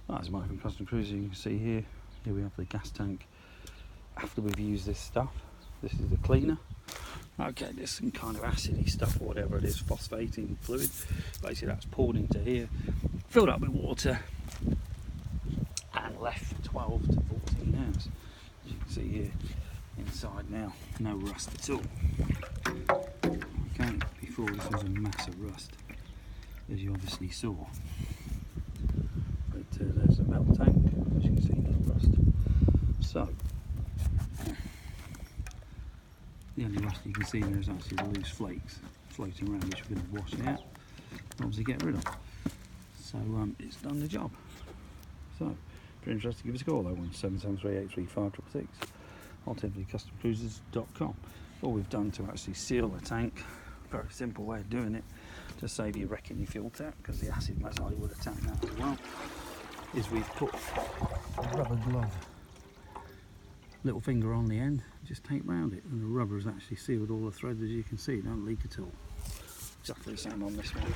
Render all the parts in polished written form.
That's my custom cruiser. You can see here we have the gas tank after we've used this stuff. This is the cleaner. Okay, there's some kind of acidy stuff or whatever it is, phosphating fluid. Basically that's poured into here, filled up with water and left for 12 to 14 hours. As you can see here inside now, no rust at all. Okay, before this was a massive rust, as you obviously saw. But there's the metal tank, as you can see, no rust. So the only rust you can see there is actually the loose flakes floating around, which we're going to wash out and obviously get rid of. So it's done the job. So if you're interested, give us a call, 01773835666, alternatively customcruisers.com. All we've done to actually seal the tank, very simple way of doing it, to save you wrecking your fuel tap, because the acid most likely would attack that as well, is we've put a rubber glove little finger on the end, just tape round it, and the rubber has actually sealed all the threads. As you can see, don't leak at all. Exactly the same on this one.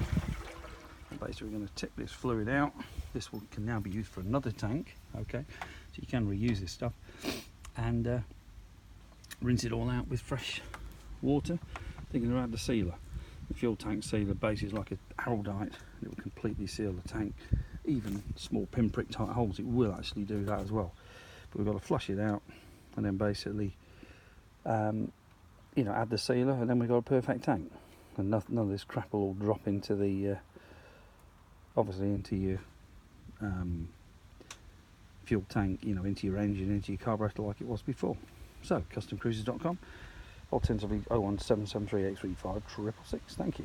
And basically we're going to tip this fluid out. This one can now be used for another tank, okay, so you can reuse this stuff, and rinse it all out with fresh water. Thinking about the sealer. The fuel tank sealer base is like a araldite. It will completely seal the tank. Even small pinprick type holes, it will actually do that as well. But we've got to flush it out, and then basically you know, add the sealer, and then we've got a perfect tank, and none of this crap will all drop into the obviously into your fuel tank, you know, into your engine, into your carburetor like it was before. So customcruisers.com, alternatively 01773835666. Thank you.